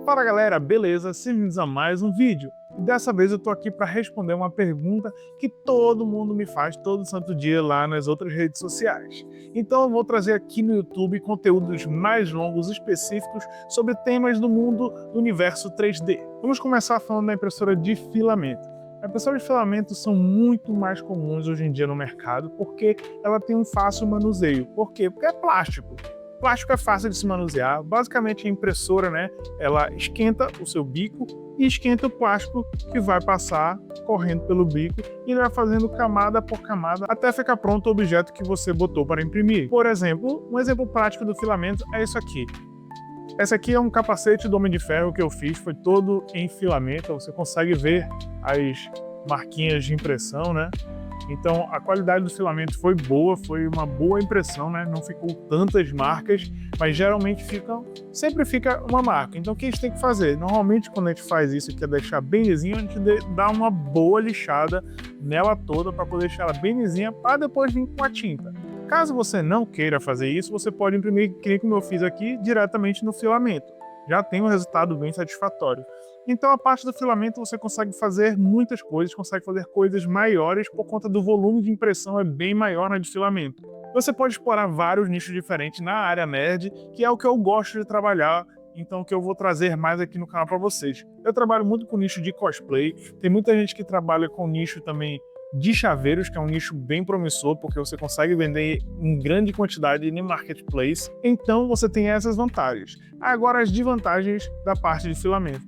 Fala galera, beleza? Bem-vindos a mais um vídeo. E dessa vez eu tô aqui para responder uma pergunta que todo mundo me faz todo santo dia lá nas outras redes sociais. Então eu vou trazer aqui no YouTube conteúdos mais longos, específicos, sobre temas do mundo do universo 3D. Vamos começar falando da impressora de filamento. As impressoras de filamento são muito mais comuns hoje em dia no mercado porque ela tem um fácil manuseio. Por quê? Porque é plástico. Plástico é fácil de se manusear. Basicamente a impressora, ela esquenta o seu bico e esquenta o plástico que vai passar correndo pelo bico e ele vai fazendo camada por camada até ficar pronto o objeto que você botou para imprimir. Por exemplo, um exemplo prático do filamento é isso aqui. Esse aqui é um capacete do Homem de Ferro que eu fiz, foi todo em filamento. Você consegue ver as marquinhas de impressão, Então a qualidade do filamento foi boa, foi uma boa impressão, Não ficou tantas marcas, mas geralmente sempre fica uma marca. Então o que a gente tem que fazer? Normalmente quando a gente faz isso e quer deixar bem lisinho, a gente dá uma boa lixada nela toda para poder deixar ela bem lisinha para depois vir com a tinta. Caso você não queira fazer isso, você pode imprimir, como eu fiz aqui, diretamente no filamento. Já tem um resultado bem satisfatório. Então a parte do filamento você consegue fazer muitas coisas, consegue fazer coisas maiores por conta do volume de impressão é bem maior na de filamento. Você pode explorar vários nichos diferentes na área nerd, que é o que eu gosto de trabalhar, então o que eu vou trazer mais aqui no canal para vocês. Eu trabalho muito com nicho de cosplay, tem muita gente que trabalha com nicho também de chaveiros, que é um nicho bem promissor, porque você consegue vender em grande quantidade no marketplace, então você tem essas vantagens. Agora as desvantagens da parte de filamento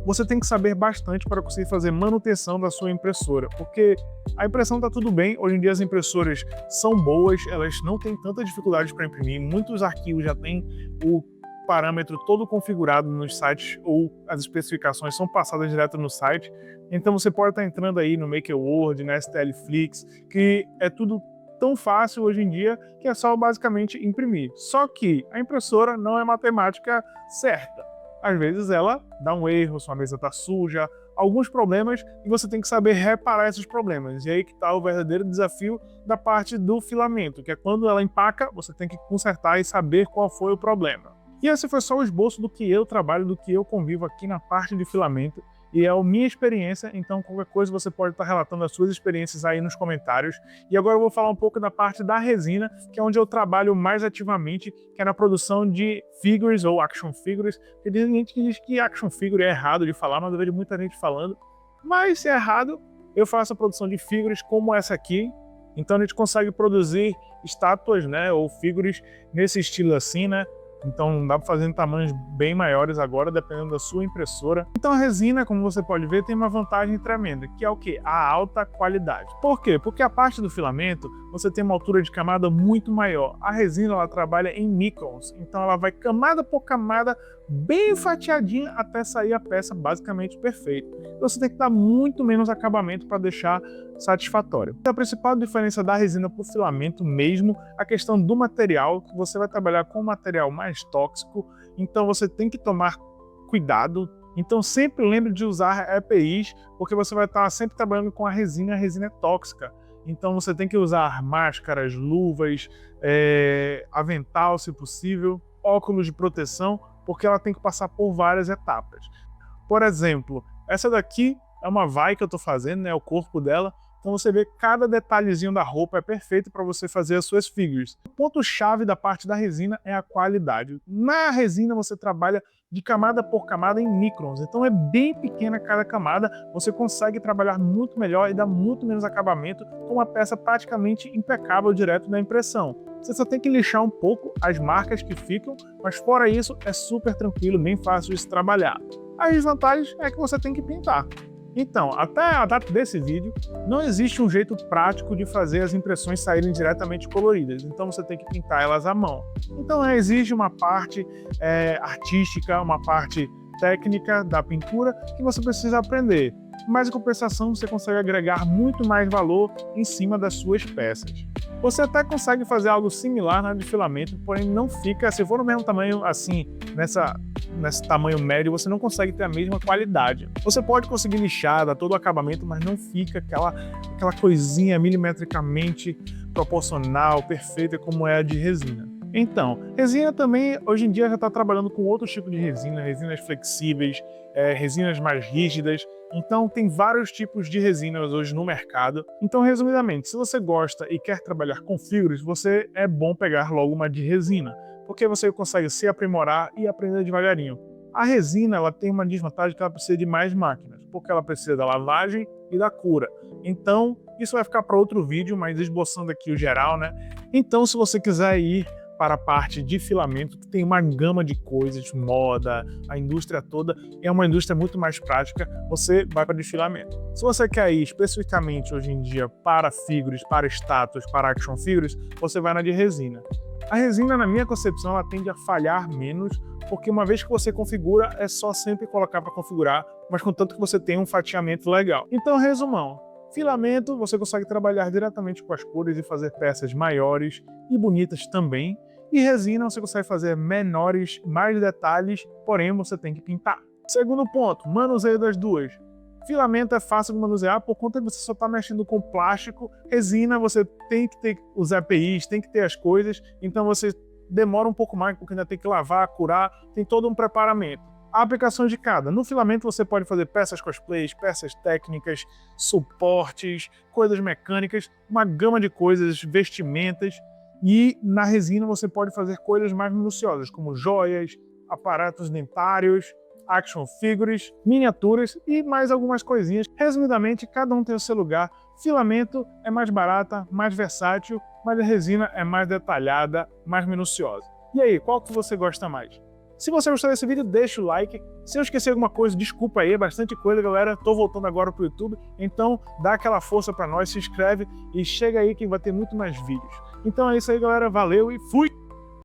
você tem que saber bastante para conseguir fazer manutenção da sua impressora, porque a impressão está tudo bem, hoje em dia as impressoras são boas, elas não têm tanta dificuldade para imprimir, muitos arquivos já têm o parâmetro todo configurado nos sites ou as especificações são passadas direto no site, então você pode estar entrando aí no MakerWord, na STLFlix, que é tudo tão fácil hoje em dia que é só basicamente imprimir. Só que a impressora não é matemática certa. Às vezes ela dá um erro, sua mesa está suja, alguns problemas e você tem que saber reparar esses problemas. E aí que está o verdadeiro desafio da parte do filamento, que é quando ela empaca, você tem que consertar e saber qual foi o problema. E esse foi só o esboço do que eu trabalho, do que eu convivo aqui na parte de filamento. E é a minha experiência, então qualquer coisa você pode estar relatando as suas experiências aí nos comentários. E agora eu vou falar um pouco da parte da resina, que é onde eu trabalho mais ativamente, que é na produção de figures ou action figures. Porque tem gente que diz que action figure é errado de falar, mas eu vejo muita gente falando. Mas se é errado, eu faço a produção de figures como essa aqui. Então a gente consegue produzir estátuas, ou figures nesse estilo assim, Então dá para fazer em tamanhos bem maiores agora, dependendo da sua impressora. Então a resina, como você pode ver, tem uma vantagem tremenda, que é o quê? A alta qualidade. Por quê? Porque a parte do filamento, você tem uma altura de camada muito maior. A resina, ela trabalha em microns, então ela vai camada por camada, bem fatiadinha, até sair a peça basicamente perfeita. Então você tem que dar muito menos acabamento para deixar satisfatório. A principal diferença da resina para o filamento mesmo, a questão do material, que você vai trabalhar com um material mais tóxico, então você tem que tomar cuidado. Então sempre lembre de usar EPIs, porque você vai estar sempre trabalhando com a resina é tóxica. Então você tem que usar máscaras, luvas, avental se possível, óculos de proteção, porque ela tem que passar por várias etapas. Por exemplo, essa daqui é uma vai que eu estou fazendo, o corpo dela. Então você vê cada detalhezinho da roupa é perfeito para você fazer as suas figures. O ponto-chave da parte da resina é a qualidade. Na resina você trabalha de camada por camada em microns, então é bem pequena cada camada, você consegue trabalhar muito melhor e dar muito menos acabamento com uma peça praticamente impecável direto da impressão. Você só tem que lixar um pouco as marcas que ficam, mas fora isso é super tranquilo, bem fácil de se trabalhar. A desvantagem é que você tem que pintar. Então, até a data desse vídeo, não existe um jeito prático de fazer as impressões saírem diretamente coloridas, então você tem que pintar elas à mão. Então exige uma parte artística, uma parte técnica da pintura que você precisa aprender, mas em compensação você consegue agregar muito mais valor em cima das suas peças. Você até consegue fazer algo similar na de filamento, porém não fica, se for no mesmo tamanho assim, nesse tamanho médio, você não consegue ter a mesma qualidade. Você pode conseguir lixar, dar todo o acabamento, mas não fica aquela coisinha milimetricamente proporcional, perfeita como é a de resina. Então, resina também, hoje em dia já está trabalhando com outros tipos de resina, resinas flexíveis, resinas mais rígidas. Então, tem vários tipos de resinas hoje no mercado. Então, resumidamente, se você gosta e quer trabalhar com fibras, é bom pegar logo uma de resina, porque você consegue se aprimorar e aprender devagarinho. A resina ela tem uma desvantagem que ela precisa de mais máquinas, porque ela precisa da lavagem e da cura. Então, isso vai ficar para outro vídeo, mas esboçando aqui o geral, né? Então, se você quiser ir para a parte de filamento, que tem uma gama de coisas, moda, a indústria toda, é uma indústria muito mais prática, você vai para de filamento. Se você quer ir especificamente hoje em dia para figures, para estátuas, para action figures, você vai na de resina. A resina, na minha concepção, ela tende a falhar menos, porque uma vez que você configura, é só sempre colocar para configurar, mas contanto que você tenha um fatiamento legal. Então, resumão. Filamento, você consegue trabalhar diretamente com as cores e fazer peças maiores e bonitas também. E resina, você consegue fazer menores, mais detalhes, porém você tem que pintar. Segundo ponto, manuseio das duas. Filamento é fácil de manusear por conta de você só estar mexendo com plástico. Resina, você tem que ter os APIs, tem que ter as coisas, então você demora um pouco mais porque ainda tem que lavar, curar, tem todo um preparamento. A aplicação de cada. No filamento você pode fazer peças cosplays, peças técnicas, suportes, coisas mecânicas, uma gama de coisas, vestimentas. E na resina você pode fazer coisas mais minuciosas, como joias, aparatos dentários, action figures, miniaturas e mais algumas coisinhas. Resumidamente, cada um tem o seu lugar. Filamento é mais barata, mais versátil, mas a resina é mais detalhada, mais minuciosa. E aí, qual que você gosta mais? Se você gostou desse vídeo, deixa o like. Se eu esqueci alguma coisa, desculpa aí, é bastante coisa, galera. Tô voltando agora pro YouTube, então dá aquela força pra nós, se inscreve e chega aí que vai ter muito mais vídeos. Então é isso aí, galera. Valeu e fui!